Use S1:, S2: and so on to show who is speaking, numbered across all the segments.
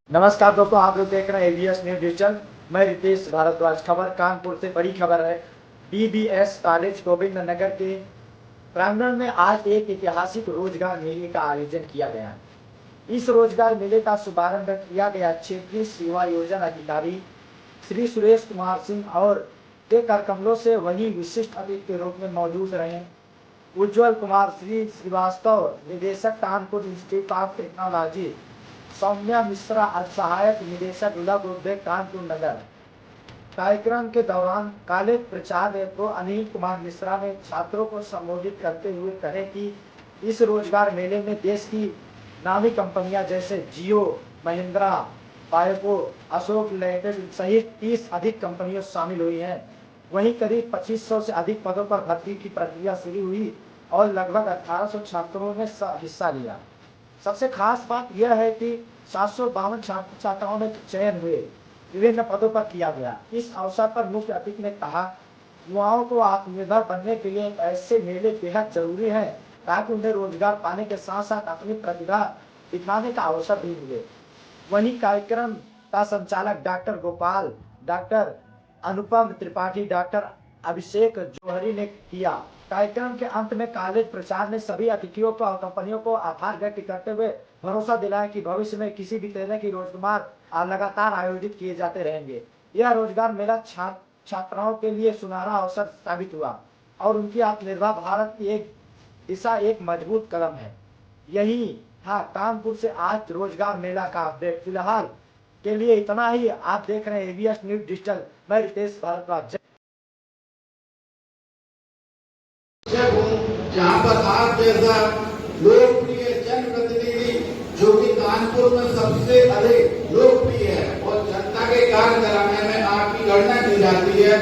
S1: नमस्कार दोस्तों, आप लोग देख रहे हैं एबीएस न्यूज डिजिटल। मैं रितेश भारद्वाज। खबर कानपुर से बड़ी खबर है। बीबीएस कॉलेज गोविंद नगर के प्रांगण में आज एक ऐतिहासिक रोजगार मेले का आयोजन किया गया। इस रोजगार मेले का शुभारंभ किया गया क्षेत्रीय सेवा योजना अधिकारी श्री सुरेश कुमार सिंह और के कार्यक्रमों से वही विशिष्ट अतिथि के रूप में मौजूद रहे उज्जवल कुमार श्री श्रीवास्तव, निदेशक Kanpur institute of technology, Saumya Mishra, सहायक निदेशक उद्योग उद्योग कानपुर नगर। कार्यक्रम के दौरान कॉलेज प्राचार्य अनिल कुमार मिश्रा ने छात्रों को संबोधित करते हुए कहे कि इस रोजगार मेले में देश की नामी कंपनियां जैसे जियो, महिंद्रा, बायोको, अशोक लैंड सहित 30 अधिक कंपनियां शामिल हुई हैं। वहीं करीब 2500 से अधिक पदों पर भर्ती की प्रक्रिया शुरू हुई और लगभग 1800 छात्रों ने हिस्सा लिया। सबसे खास बात यह है कि 752 छात्र छात्राओं में चयन हुए विभिन्न पदों पर किया गया। इस अवसर पर मुख्य अतिथि ने कहा, युवाओं को आत्मनिर्भर बनने के लिए ऐसे मेले बेहद जरूरी है ताकि उन्हें रोजगार पाने के साथ साथ अपनी प्रतिभा दिखाने का अवसर भी मिले। वहीं कार्यक्रम का संचालक डॉक्टर गोपाल, डॉक्टर अनुपम त्रिपाठी, डॉक्टर अभिषेक जौहरी ने किया। कार्यक्रम के अंत में कॉलेज प्रचार ने सभी अतिथियों को और कंपनियों को आभार व्यक्त करते हुए भरोसा दिलाया कि भविष्य में किसी भी तरह की रोजगार लगातार आयोजित किए जाते रहेंगे। यह रोजगार मेला छात्राओं के लिए सुनहरा अवसर साबित हुआ और उनकी आत्मनिर्भर भारत की एक दिशा एक मजबूत कदम है। यही था कानपुर से आज रोजगार मेला का अपडेट। फिलहाल के लिए इतना ही। आप देख रहे हैं एबीएस न्यूज डिजिटल। मैं रितेश भारद्वाज।
S2: जहाँ पर आप जैसा लोकप्रिय जनप्रतिनिधि जो कि कानपुर में सबसे अधिक लोकप्रिय है और जनता के कार्य कराने में आपकी गणना की जाती है,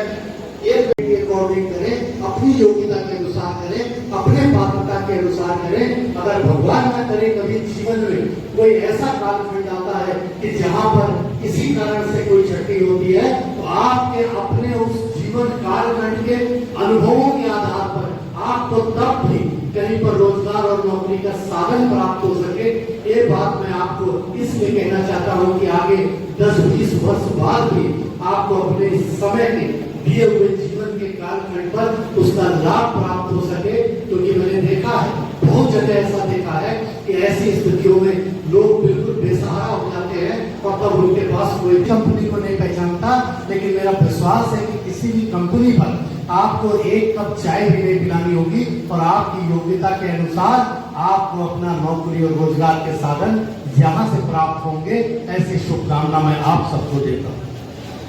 S2: ये अकॉर्डिंग करें, अपनी योग्यता के अनुसार करें, अपने पात्रता के अनुसार करें। अगर भगवान न करे कभी जीवन में कोई ऐसा कालखंड आता है कि जहाँ पर किसी कारण से कोई छुट्टी होती है, तो आपके अपने उस जीवन कालखंड के अनुभवों के आधार पर आपको तब भी कहीं पर रोजगार और नौकरी का साधन प्राप्त हो सके। ये बात मैं आपको इसलिए कहना चाहता हूँ कि आगे 10-20 वर्ष बाद भी आपको अपने समय के दिए हुए जीवन के कालखंड पर उसका लाभ प्राप्त हो सके। क्योंकि मैंने देखा है, बहुत जगह ऐसा देखा है कि ऐसी स्थितियों में लोग बिल्कुल बेसहारा हो जाते हैं और तब उनके पास कोई कंपनी को नहीं पहचानता। लेकिन मेरा विश्वास है कि किसी भी कंपनी पर आपको एक कप चाय भी नहीं पिलानी होगी और आपकी योग्यता के अनुसार आपको अपना नौकरी और रोजगार के साधन यहाँ से प्राप्त होंगे। ऐसी शुभकामना मैं आप सबको देता हूँ।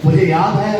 S2: मुझे याद है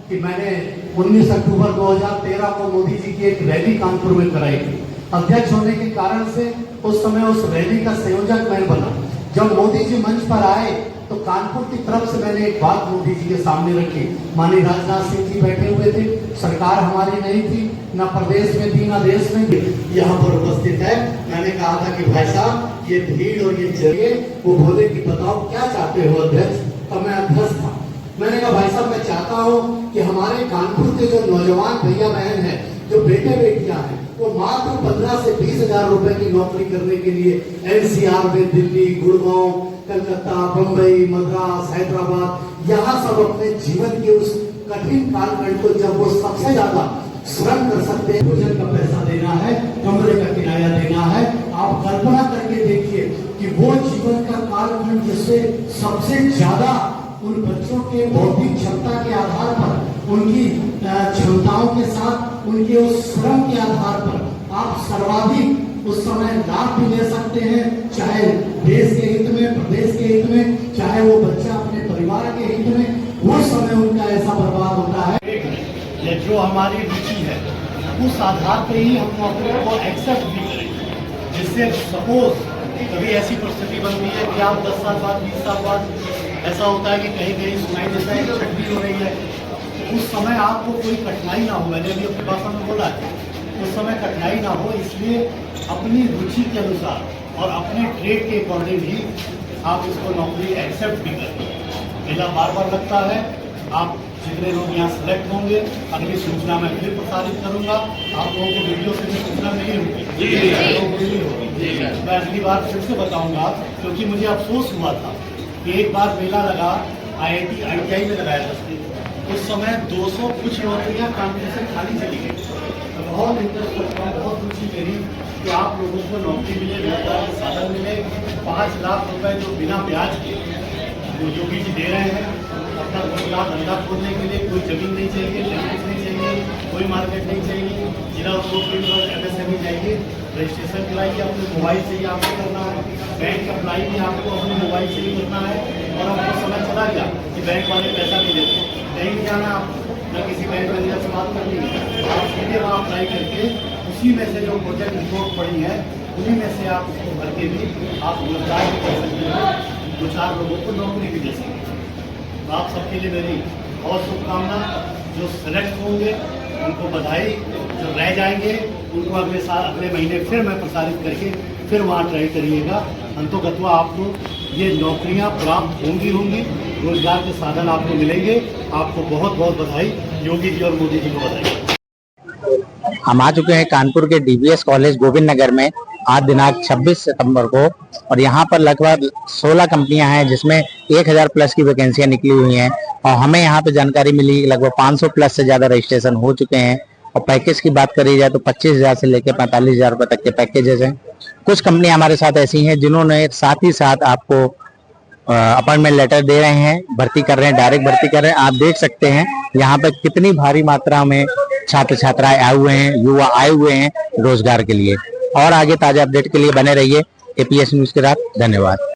S2: कि मैंने 19 अक्टूबर 2013 को मोदी जी की एक रैली कानपुर में कराई थी। अध्यक्ष होने के कारण से उस समय उस रैली का संयोजक मैं बना। जब मोदी जी मंच पर आए तो कानपुर की तरफ से मैंने एक बात मोदी जी के सामने रखी। माननीय राजनाथ सिंह जी बैठे हुए थे, सरकार हमारी नहीं थी, न प्रदेश में थी न देश में थी, यहाँ पर उपस्थित है। मैंने कहा था कि भाई साहब, ये भीड़ और ये जगह, वो बोले कि बताओ क्या चाहते हो अध्यक्ष। और मैं अध्यक्ष था। मैंने कहा भाई साहब, मैं चाहता हूँ कि हमारे कानपुर के जो नौजवान भैया बहन है, जो बेटे बेटियां हैं, वो मात्र 15 से 20 हजार रुपए की नौकरी करने के लिए एनसीआर में दिल्ली, गुड़गांव, कलकत्ता, बंबई, मद्रास, हैदराबाद, यहाँ सब अपने जीवन के उस कठिन कालखंड को जब वो सबसे ज्यादा श्रम कर सकते हैं, भोजन का पैसा देना है, कमरे का किराया देना है। आप कल्पना करके देखिए कि वो जीवन का कालखंड जिससे सबसे ज्यादा उन बच्चों के बौद्धिक क्षमता के आधार पर, उनकी क्षमताओं के साथ, उनके उस श्रम के आधार पर आप सर्वाधिक उस समय लाभ भी ले सकते हैं, चाहे देश के हित में, प्रदेश के हित में, चाहे वो बच्चा अपने परिवार के हित में। वो समय उनका ऐसा बर्बाद होता है। जो हमारी रुचि है उस आधार पर ही हम नौकरी को एक्सेप्ट भी करें। जिससे सपोज कभी ऐसी परिस्थिति बनती है कि आप 10 साल बाद, 20 साल बाद ऐसा होता है कि कहीं कहीं सुनाई देता है कि छुट्टी हो रही है, तो उस समय आपको कोई कठिनाई ना हो। मैंने भी अपनी भाषा में बोला है, उस समय कठिनाई ना हो, इसलिए अपनी रुचि के अनुसार और अपने ट्रेड के अकॉर्डिंग ही आप इसको नौकरी एक्सेप्ट भी करें। मेला बार बार लगता है। आप जितने लोग यहाँ सेलेक्ट होंगे, अगली सूचना मैं फिर प्रसारित करूँगा। आप लोगों को वीडियो से भी सूचना मिली होगी।
S3: नौकरी होगी। मैं अगली बार फिर से बताऊंगा, क्योंकि मुझे अफसोस हुआ था कि एक बार मेला लगा IIT में लगाया था, उस समय 200 कुछ नौकरियां कॉम्पिटिशन खाली चली गई। तो बहुत इंटरेस्ट रखता हूँ, बहुत रुचि मेरी कि आप लोगों को नौकरी मिले, रोजगार के साधन मिले। 5 लाख रुपए जो बिना ब्याज के जो योगी जी दे रहे हैं, अपना रोजगार धंधा खोलने के लिए कोई जमीन नहीं चाहिए, लाइसेंस नहीं चाहिए, कोई मार्केट नहीं चाहिए, जिला उद्योग MSME चाहिए, रजिस्ट्रेशन अप्लाई अपने मोबाइल से ही आपको करना है, बैंक अप्लाई भी आपको अपने मोबाइल से ही करना है। और आपको समझ चला गया कि बैंक वाले पैसा नहीं देते, कहीं नहीं जाना आपको, न किसी बैंक मैनेजर से बात करनी है, आप सीधे वहाँ अप्लाई करके उसी में से जो प्रोजेक्ट रिपोर्ट पड़ी है उन्हीं में से आप उसको भर के भी आप रोजगार भी कर सकते हैं, 2-4 लोगों को नौकरी भी दे सकते हैं। तो आप सबके लिए मेरी बहुत शुभकामना। जो सेलेक्ट होंगे उनको बधाई, जो रह जाएंगे उनको अगले साल अगले महीने फिर मैं प्रसारित करके फिर वहाँ ट्राई करिएगा। अंतोगत्वा आपको ये नौकरियाँ प्राप्त होंगी, रोजगार के साधन आपको मिलेंगे। आपको बहुत बहुत बधाई, योगी जी और मोदी जी को बधाई।
S4: हम आ चुके हैं कानपुर के DBS कॉलेज गोविंद नगर में आज दिनांक 26 सितंबर को, और यहाँ पर लगभग 16 कंपनियां हैं जिसमें 1000 प्लस की वैकेंसियां निकली हुई हैं। और हमें यहाँ पे जानकारी मिली लगभग 500 प्लस से ज्यादा रजिस्ट्रेशन हो चुके हैं। और पैकेज की बात करी जाए तो 25,000 से लेकर 45,000 रुपए तक के पैकेजेस हैं। कुछ कंपनियां हमारे साथ ऐसी हैं जिन्होंने साथ ही साथ आपको अपॉइंटमेंट लेटर दे रहे हैं, भर्ती कर रहे हैं, डायरेक्ट भर्ती कर रहे हैं। आप देख सकते हैं यहाँ पे कितनी भारी मात्रा में छात्र छात्राएं आए हुए हैं, युवा आए हुए हैं रोजगार के लिए। और आगे ताजा अपडेट के लिए बने रहिए APS न्यूज के साथ। धन्यवाद।